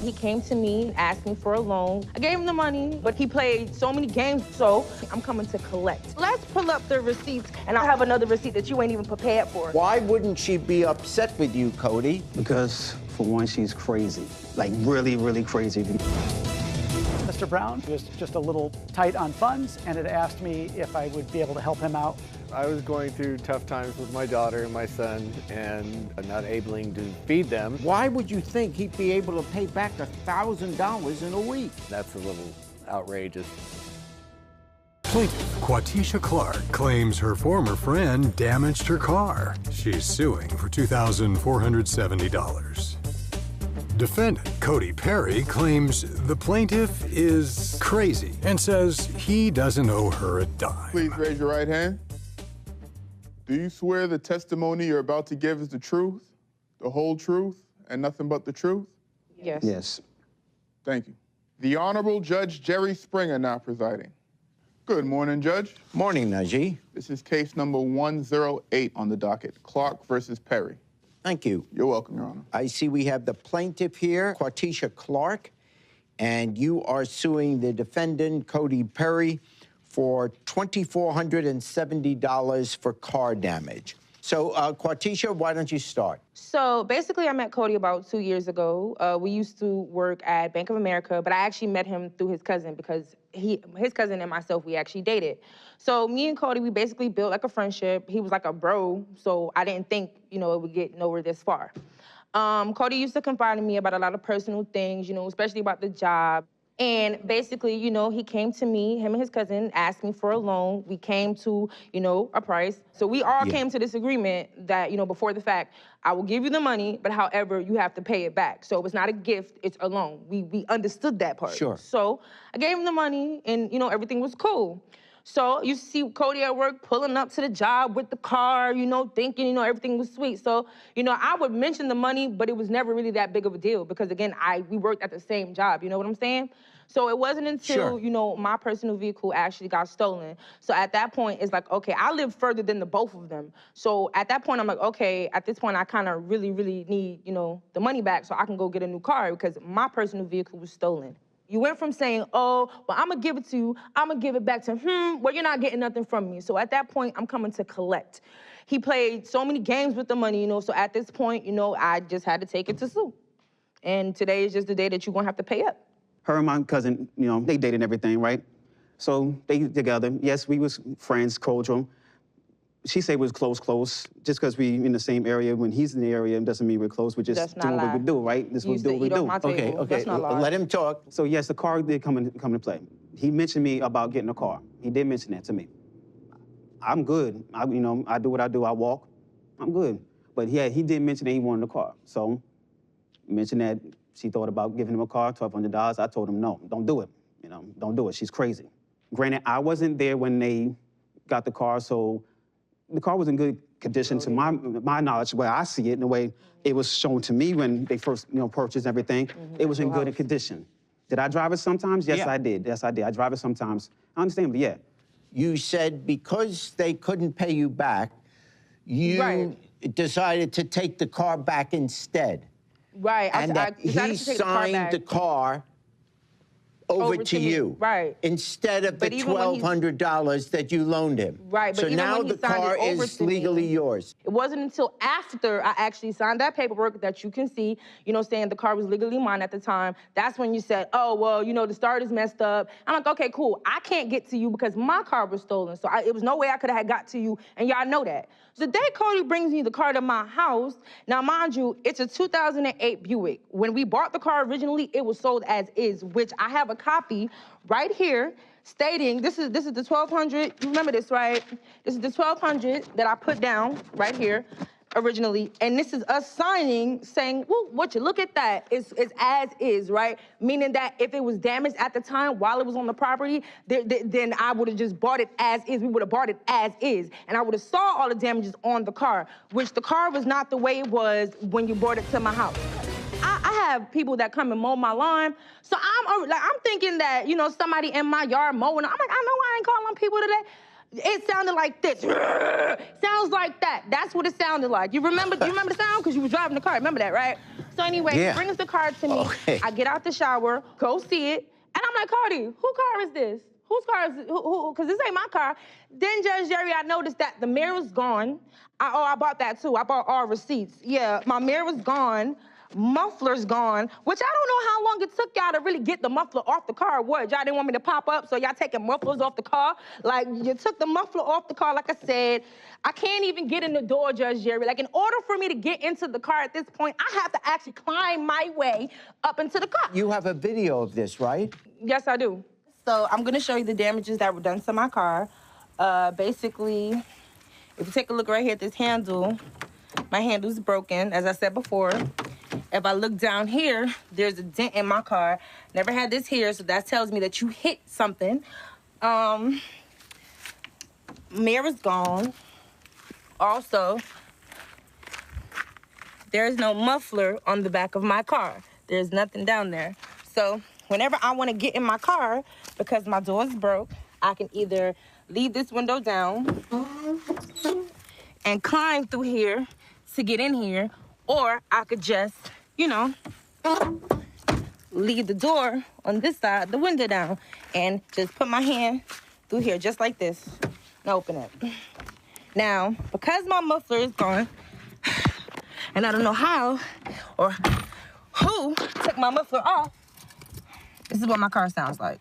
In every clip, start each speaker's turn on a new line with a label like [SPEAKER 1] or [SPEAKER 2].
[SPEAKER 1] He came to me and asked me for a loan. I gave him the money, but he played so many games, so I'm coming to collect. Let's pull up the receipts, and I have another receipt that you ain't even prepared for.
[SPEAKER 2] Why wouldn't she be upset with you, Cody?
[SPEAKER 3] Because, for one, she's crazy. Like, really, really crazy.
[SPEAKER 4] Mr. Brown was just a little tight on funds and had asked me if I would be able to help him out.
[SPEAKER 5] I was going through tough times with my daughter and my son and not able to feed them.
[SPEAKER 2] Why would you think he'd be able to pay back $1,000 in a week?
[SPEAKER 5] That's a little outrageous.
[SPEAKER 6] Plaintiff Quatesha Clark claims her former friend damaged her car. She's suing for $2,470. Defendant Cody Perry claims the plaintiff is crazy and says he doesn't owe her a dime.
[SPEAKER 7] Please raise your right hand. Do you swear the testimony you're about to give is the truth, the whole truth, and nothing but the truth?
[SPEAKER 1] Yes.
[SPEAKER 3] Yes.
[SPEAKER 7] Thank you. The Honorable Judge Jerry Springer now presiding. Good morning, Judge.
[SPEAKER 2] Morning, Najee.
[SPEAKER 7] This is case number 108 on the docket, Clark versus Perry.
[SPEAKER 2] Thank you.
[SPEAKER 7] You're welcome, Your Honor.
[SPEAKER 2] I see we have the plaintiff here, Quatesha Clark, and you are suing the defendant, Cody Perry, for $2,470 for car damage. So, Quatesha, why don't you start?
[SPEAKER 1] So basically, I met Cody about 2 years ago. We used to work at Bank of America, but I actually met him through his cousin because his cousin and myself, we actually dated. So me and Cody, we basically built like a friendship. He was like a bro, so I didn't think, it would get nowhere this far. Cody used to confide in me about a lot of personal things, especially about the job. And basically, he came to me, him and his cousin, asked me for a loan. We came to, a price. So we all came to this agreement that, before the fact, I will give you the money, but however, you have to pay it back. So it's not a gift, it's a loan. We understood that part.
[SPEAKER 2] Sure.
[SPEAKER 1] So I gave him the money and, everything was cool. So you see Cody at work pulling up to the job with the car, thinking, everything was sweet. So, I would mention the money, but it was never really that big of a deal because, again, we worked at the same job, you know what I'm saying? So it wasn't until, my personal vehicle actually got stolen. So at that point, it's like, okay, I live further than the both of them. So at that point, I'm like, okay, at this point, I kind of really, really need, the money back so I can go get a new car because my personal vehicle was stolen. You went from saying, oh, well, I'm gonna give it to you, I'm gonna give it back to him, well, you're not getting nothing from me. So at that point, I'm coming to collect. He played so many games with the money, so at this point, I just had to take it to sue. And today is just the day that you're gonna have to pay up.
[SPEAKER 3] Her and my cousin, they dated and everything, right? So they together. Yes, we was friends, cordial. She said we was close. Just because we in the same area, when he's in the area, doesn't mean we're close. We're just doing what we do, right? This is what we do.
[SPEAKER 2] Okay. Let him talk.
[SPEAKER 3] So yes, the car did come into play. He mentioned me about getting a car. He did mention that to me. I'm good. I do what I do. I walk. I'm good. But yeah, he did mention that he wanted a car. So mentioned that she thought about giving him a car, $1,200. I told him no, don't do it. Don't do it. She's crazy. Granted, I wasn't there when they got the car, so the car was in good condition to my knowledge, where I see it, and the way it was shown to me when they first, purchased everything. It was in good condition. Did I drive it sometimes? Yes, I did. Yes, I did. I drive it sometimes. I understand, but yeah.
[SPEAKER 2] You said because they couldn't pay you back, you decided to take the car back instead.
[SPEAKER 1] Right.
[SPEAKER 2] And he signed the car over to you.
[SPEAKER 1] Right.
[SPEAKER 2] Instead of the $1,200 that you loaned him.
[SPEAKER 1] Right. But
[SPEAKER 2] so now the car is legally yours.
[SPEAKER 1] It wasn't until after I actually signed that paperwork that you can see, saying the car was legally mine at the time. That's when you said, oh, well, the starter's messed up. I'm like, okay, cool. I can't get to you because my car was stolen. So it was no way I could have got to you, and y'all know that. So the day Cody brings me the car to my house, now mind you, it's a 2008 Buick. When we bought the car originally, it was sold as is, which I have a copy right here stating, this is the 1200, you remember this, right? This is the 1200 that I put down right here originally, and this is us signing saying, well, what you look at that, it's as is, right? Meaning that if it was damaged at the time while it was on the property, then I would have just bought it as is. We would have bought it as is, and I would have saw all the damages on the car, which the car was not the way it was when you brought it to my house. I have people that come and mow my lawn, so I'm thinking that, somebody in my yard mowing, I'm like, I know I ain't calling people today. It sounded like this. Sounds like that. That's what it sounded like. You remember the sound? Because you were driving the car. Remember that, right? So So anyway,
[SPEAKER 2] Yeah.
[SPEAKER 1] he brings the car to me.
[SPEAKER 2] Okay.
[SPEAKER 1] I get out the shower, go see it, and I'm like, Cody, whose car is this? Whose car is it? Because this ain't my car. Then, Judge Jerry, I noticed that the mirror's gone. I bought that too. I bought all receipts. Yeah, my mirror's gone. Muffler's gone, which I don't know how long it took y'all to really get the muffler off the car. What, y'all didn't want me to pop up, so y'all taking mufflers off the car? Like, you took the muffler off the car, like I said. I can't even get in the door, Judge Jerry. Like, in order for me to get into the car at this point, I have to actually climb my way up into the car.
[SPEAKER 2] You have a video of this, right?
[SPEAKER 1] Yes, I do. So I'm gonna show you the damages that were done to my car. Basically, if you take a look right here at this handle, my handle's broken, as I said before. If I look down here, there's a dent in my car. Never had this here, so that tells me that you hit something. Mirror's gone. Also, there's no muffler on the back of my car. There's nothing down there. So whenever I want to get in my car, because my door's broke, I can either leave this window down and climb through here to get in here, or I could just, you know, leave the door on this side, the window down, and just put my hand through here, just like this, and open it. Now, because my muffler is gone, and I don't know how or who took my muffler off, this is what my car sounds like.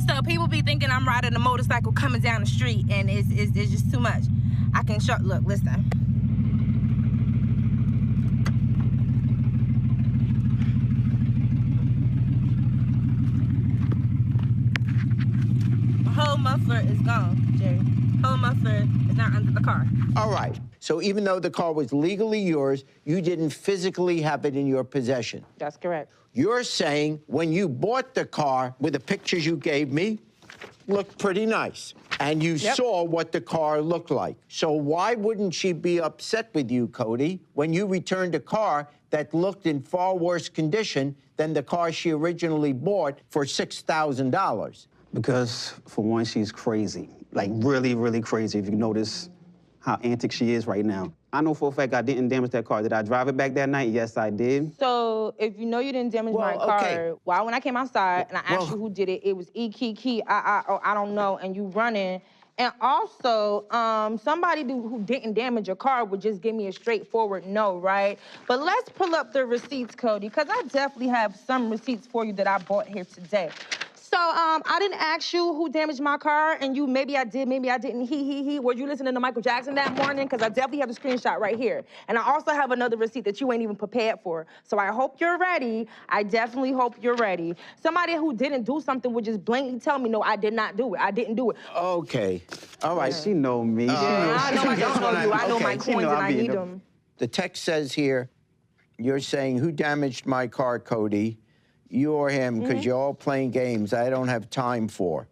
[SPEAKER 1] So people be thinking I'm riding a motorcycle coming down the street, and it's just too much. I can show, look, listen. The whole muffler is gone, Jerry. Whole muffler is not under the car.
[SPEAKER 2] All right. So even though the car was legally yours, you didn't physically have it in your possession.
[SPEAKER 1] That's correct.
[SPEAKER 2] You're saying when you bought the car, with the pictures you gave me, looked pretty nice. And you saw what the car looked like. So why wouldn't she be upset with you, Cody, when you returned a car that looked in far worse condition than the car she originally bought for $6,000?
[SPEAKER 3] Because, for one, she's crazy. Like, really, really crazy, if you notice how antic she is right now. I know for a fact I didn't damage that car. Did I drive it back that night? Yes, I did.
[SPEAKER 1] So if you know you didn't damage my car, why when I came outside and I asked you who did it, it was E-Key, I don't know, and you running. And also, somebody who didn't damage your car would just give me a straightforward no, right? But let's pull up the receipts, Cody, because I definitely have some receipts for you that I bought here today. So, I didn't ask you who damaged my car, and you, maybe I did, maybe I didn't, he. Were you listening to Michael Jackson that morning? Because I definitely have the screenshot right here. And I also have another receipt that you ain't even prepared for. So I hope you're ready. I definitely hope you're ready. Somebody who didn't do something would just blatantly tell me, no, I did not do it. I didn't do it.
[SPEAKER 2] Okay. All right.
[SPEAKER 3] She know me.
[SPEAKER 1] I know I don't know you. I know my coins and I need them.
[SPEAKER 2] The text says here, you're saying, who damaged my car, Cody? You or him, because you're all playing games I don't have time for.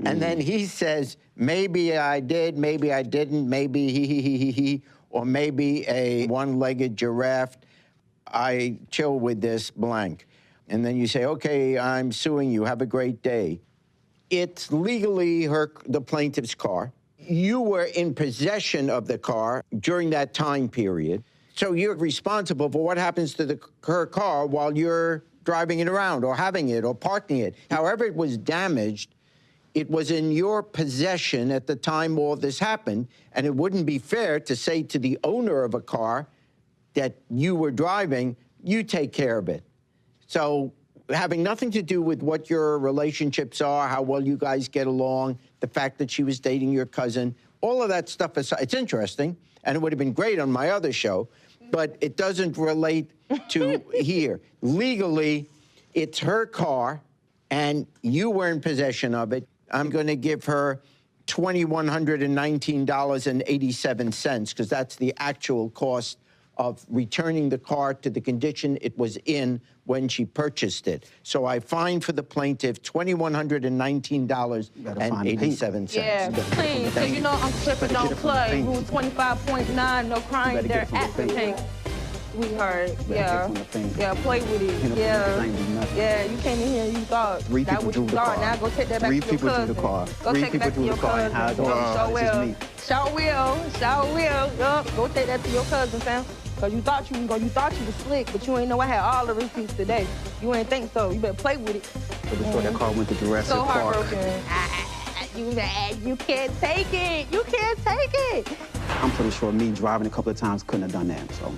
[SPEAKER 2] And then he says, maybe I did, maybe I didn't, maybe he, or maybe a one-legged giraffe. I chill with this blank. And then you say, okay, I'm suing you, have a great day. It's legally the plaintiff's car. You were in possession of the car during that time period. So you're responsible for what happens to her car while you're driving it around or having it or parking it. However it was damaged, it was in your possession at the time all this happened, and it wouldn't be fair to say to the owner of a car that you were driving, you take care of it. So having nothing to do with what your relationships are, how well you guys get along, the fact that she was dating your cousin, all of that stuff aside, it's interesting, and it would have been great on my other show, but it doesn't relate to here. Legally, it's her car, and you were in possession of it. I'm going to give her $2,119.87, because that's the actual cost of returning the car to the condition it was in when she purchased it. So I fined for the plaintiff $2,119.87.
[SPEAKER 1] Yeah, please, because you know Uncle Clifford don't play. Rule 25.9, no crying there at the tank. sweetheart. Yeah.
[SPEAKER 3] On the thing.
[SPEAKER 1] Yeah, play with it.
[SPEAKER 3] You know,
[SPEAKER 1] Yeah.
[SPEAKER 3] I ain't do nothing.
[SPEAKER 1] Yeah, you came in here and you thought
[SPEAKER 3] Three
[SPEAKER 1] that
[SPEAKER 3] people
[SPEAKER 1] what you
[SPEAKER 3] drove the
[SPEAKER 1] thought.
[SPEAKER 3] car.
[SPEAKER 1] Now go take that back
[SPEAKER 3] Three
[SPEAKER 1] to your
[SPEAKER 3] people
[SPEAKER 1] cousin.
[SPEAKER 3] drove the car.
[SPEAKER 1] Go
[SPEAKER 3] Three
[SPEAKER 1] take it
[SPEAKER 3] people
[SPEAKER 1] back to
[SPEAKER 3] drove
[SPEAKER 1] your
[SPEAKER 3] the car and
[SPEAKER 1] cousin.
[SPEAKER 3] hired the car.
[SPEAKER 1] Sure
[SPEAKER 3] It's just
[SPEAKER 1] will.
[SPEAKER 3] me.
[SPEAKER 1] Sure will. Sure will. Yup. Go take that to your cousin, fam. Cause you thought you was slick, but you ain't know I had all the receipts today. You ain't think so. You better play with it.
[SPEAKER 3] But before that car went to Jurassic
[SPEAKER 1] So
[SPEAKER 3] Park.
[SPEAKER 1] heartbroken. You mad? You can't take it. You can't take it.
[SPEAKER 3] I'm pretty sure me driving a couple of times couldn't have done that. So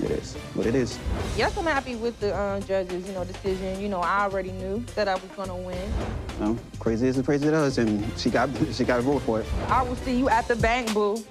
[SPEAKER 3] it is what it is.
[SPEAKER 1] Yes, I'm happy with the judge's, decision. I already knew that I was gonna win.
[SPEAKER 3] Crazy is as crazy it is, and she got a vote for it.
[SPEAKER 1] I will see you at the bank, boo.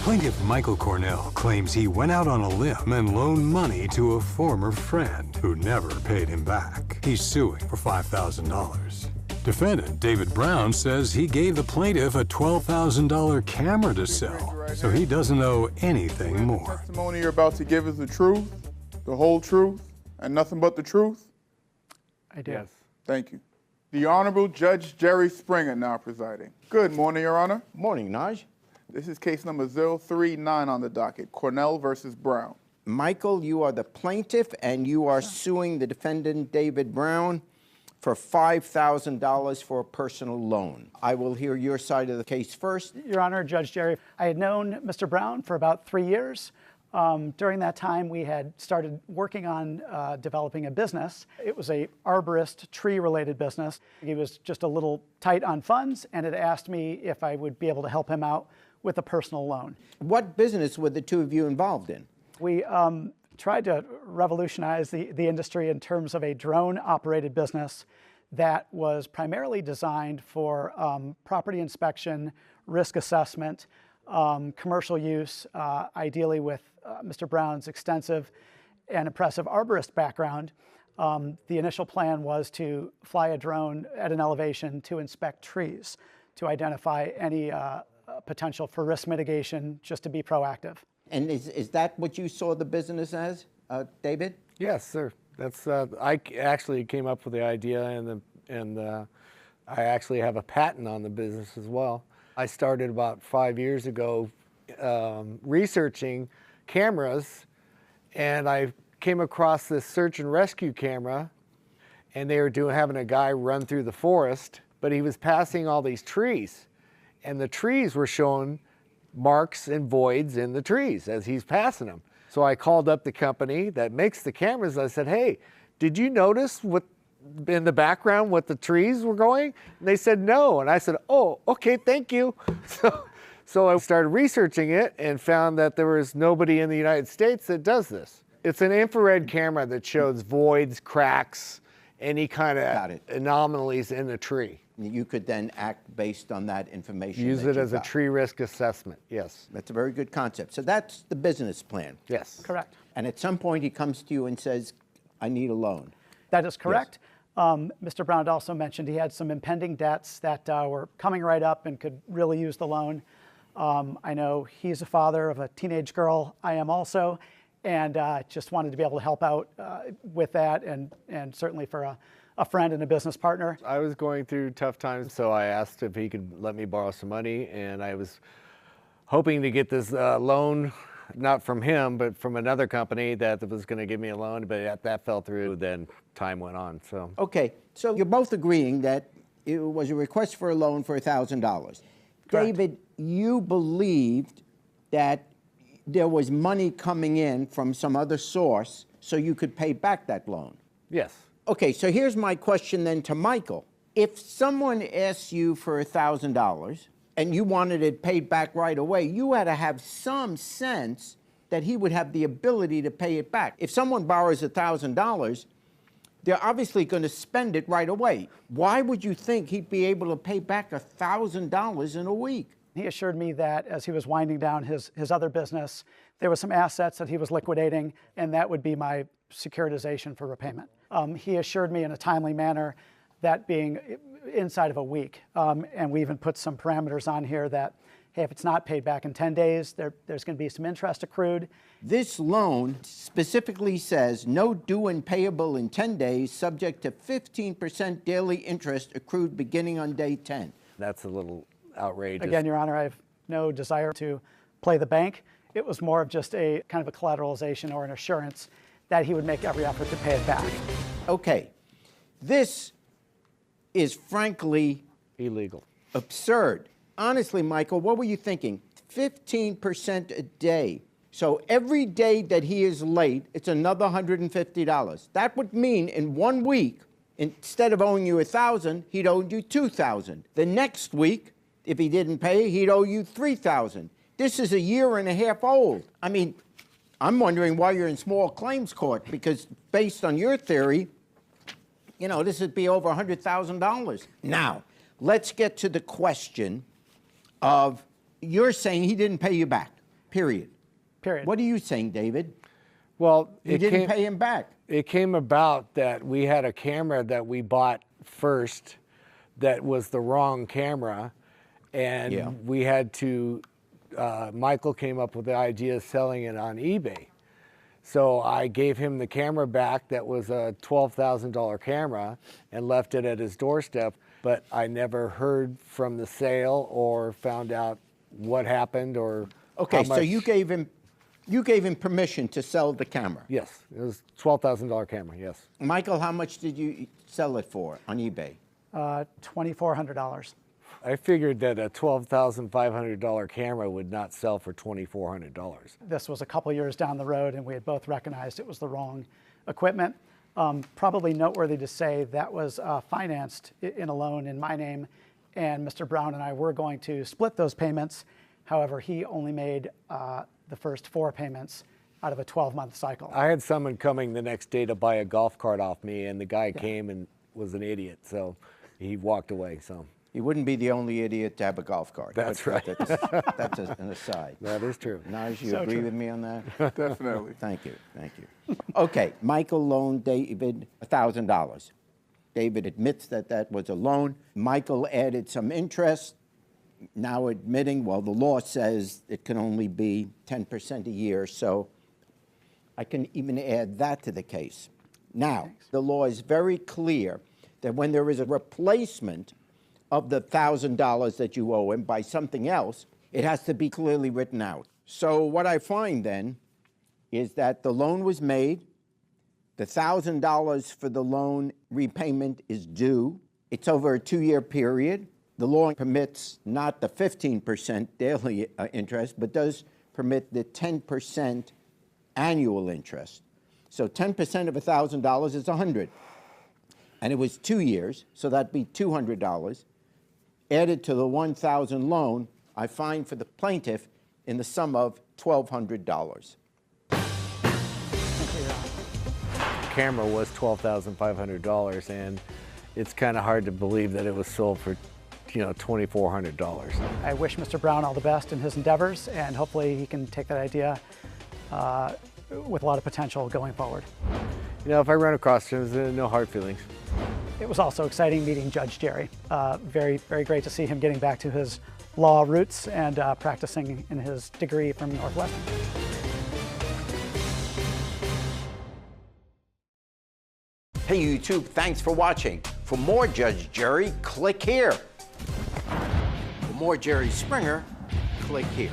[SPEAKER 6] Plaintiff Michael Cornell claims he went out on a limb and loaned money to a former friend who never paid him back. He's suing for $5,000. Defendant David Brown says he gave the plaintiff a $12,000 camera to sell, so he doesn't owe anything more.
[SPEAKER 7] The testimony you're about to give is the truth, the whole truth, and nothing but the truth?
[SPEAKER 4] I do.
[SPEAKER 5] Yes.
[SPEAKER 7] Thank you. The Honorable Judge Jerry Springer now presiding. Good morning, Your Honor.
[SPEAKER 2] Morning, Naj.
[SPEAKER 7] This is case number 039 on the docket, Cornell versus Brown.
[SPEAKER 2] Michael, you are the plaintiff, and you are suing the defendant, David Brown, for $5,000 for a personal loan. I will hear your side of the case first.
[SPEAKER 4] Your Honor, Judge Jerry, I had known Mr. Brown for about 3 years. During that time, we had started working on developing a business. It was a arborist, tree-related business. He was just a little tight on funds and had asked me if I would be able to help him out with a personal loan.
[SPEAKER 2] What business were the two of you involved in?
[SPEAKER 4] We tried to revolutionize the industry in terms of a drone-operated business that was primarily designed for property inspection, risk assessment, commercial use, ideally with Mr. Brown's extensive and impressive arborist background. The initial plan was to fly a drone at an elevation to inspect trees, to identify any potential for risk mitigation, just to be proactive.
[SPEAKER 2] And is that what you saw the business as, David?
[SPEAKER 5] Yes, sir. That's I actually came up with the idea, and I actually have a patent on the business as well. I started about 5 years ago researching cameras, and I came across this search and rescue camera, and they were having a guy run through the forest, but he was passing all these trees, and the trees were showing marks and voids in the trees as he's passing them. So I called up the company that makes the cameras. I said, hey, did you notice what in the background what the trees were going? And they said no. And I said, oh, okay, thank you. So I started researching it and found that there was nobody in the United States that does this. It's an infrared camera that shows voids, cracks, any kind of anomalies in the tree.
[SPEAKER 2] You could then act based on that information.
[SPEAKER 5] Use it as a tree risk assessment, yes.
[SPEAKER 2] That's a very good concept. So that's the business plan.
[SPEAKER 5] Yes.
[SPEAKER 4] Correct.
[SPEAKER 2] And at some point he comes to you and says, I need a loan.
[SPEAKER 4] That is correct. Mr. Brown also mentioned he had some impending debts that were coming right up and could really use the loan. I know he's a father of a teenage girl. I am also, and just wanted to be able to help out with that, and certainly for a friend and a business partner.
[SPEAKER 5] I was going through tough times, so I asked if he could let me borrow some money, and I was hoping to get this loan, not from him, but from another company that was going to give me a loan, but that fell through. Then time went on. So
[SPEAKER 2] okay, so you're both agreeing that it was a request for a loan for $1,000. David, you believed that there was money coming in from some other source so you could pay back that loan.
[SPEAKER 5] yes.
[SPEAKER 2] Okay, so here's my question then to Michael. If someone asks you for $1,000 and you wanted it paid back right away, you had to have some sense that he would have the ability to pay it back. If someone borrows $1,000, they're obviously going to spend it right away. Why would you think he'd be able to pay back $1,000 in a week?
[SPEAKER 4] He assured me that as he was winding down his other business, there were some assets that he was liquidating, and that would be my securitization for repayment. He assured me in a timely manner, that being inside of a week. And we even put some parameters on here that, hey, if it's not paid back in 10 days, there's going to be some interest accrued.
[SPEAKER 2] This loan specifically says no due and payable in 10 days, subject to 15% daily interest accrued beginning on day 10.
[SPEAKER 5] That's a little outrageous.
[SPEAKER 4] Again, Your Honor, I have no desire to play the bank. It was more of just a kind of a collateralization or an assurance that he would make every effort to pay it back.
[SPEAKER 2] Okay, this is frankly
[SPEAKER 5] Illegal.
[SPEAKER 2] absurd. Honestly, Michael, what were you thinking? 15% a day. So every day that he is late, it's another $150. That would mean in 1 week, instead of owing you $1,000, he'd owe you $2,000. The next week, if he didn't pay, he'd owe you $3,000. This is a year and a half old. I mean, I'm wondering why you're in small claims court, because based on your theory, you know, this would be over $100,000. Now, let's get to the question of, you're saying he didn't pay you back, period.
[SPEAKER 4] Period.
[SPEAKER 2] What are you saying, David?
[SPEAKER 5] Well,
[SPEAKER 2] You didn't pay him back.
[SPEAKER 5] It came about that we had a camera that we bought first that was the wrong camera, and we had to, Michael came up with the idea of selling it on eBay. So I gave him the camera back that was a $12,000 camera and left it at his doorstep, but I never heard from the sale or found out what happened or
[SPEAKER 2] Okay,
[SPEAKER 5] how much.
[SPEAKER 2] so you gave him permission to sell the camera.
[SPEAKER 5] Yes, it was $12,000 camera, yes.
[SPEAKER 2] Michael, how much did you sell it for on eBay?
[SPEAKER 4] $2,400.
[SPEAKER 5] I figured that a $12,500 camera would not sell for $2,400.
[SPEAKER 4] This was a couple years down the road, and we had both recognized it was the wrong equipment. Probably noteworthy to say that was financed in a loan in my name, and Mr. Brown and I were going to split those payments. However, he only made the first 4 payments out of a 12-month cycle.
[SPEAKER 5] I had someone coming the next day to buy a golf cart off me, and the guy came and was an idiot, so he walked away. So
[SPEAKER 2] You wouldn't be the only idiot to have a golf cart.
[SPEAKER 5] That's
[SPEAKER 2] But
[SPEAKER 5] right.
[SPEAKER 2] That's an aside.
[SPEAKER 5] that is true.
[SPEAKER 2] Naj, you
[SPEAKER 4] So
[SPEAKER 2] agree
[SPEAKER 4] true.
[SPEAKER 2] with me on that?
[SPEAKER 7] Definitely.
[SPEAKER 2] Thank you, thank you. Okay, Michael loaned David $1,000. David admits that that was a loan. Michael added some interest, now admitting, well, the law says it can only be 10% a year, so I can even add that to the case. Now, the law is very clear that when there is a replacement of the $1,000 that you owe him by something else, it has to be clearly written out. So what I find then is that the loan was made, the $1,000 for the loan repayment is due. It's over a 2-year period. The law permits not the 15% daily interest, but does permit the 10% annual interest. So 10% of $1,000 is $100. And it was 2 years, so that'd be $200. Added to the $1,000 loan, I find for the plaintiff in the sum of $1,200.
[SPEAKER 5] The camera was $12,500, and it's kind of hard to believe that it was sold for, $2,400.
[SPEAKER 4] I wish Mr. Brown all the best in his endeavors, and hopefully he can take that idea with a lot of potential going forward.
[SPEAKER 5] If I run across him, no hard feelings.
[SPEAKER 4] It was also exciting meeting Judge Jerry. Very, very great to see him getting back to his law roots and practicing in his degree from Northwestern.
[SPEAKER 2] Hey YouTube, thanks for watching. For more Judge Jerry, click here. For more Jerry Springer, click here.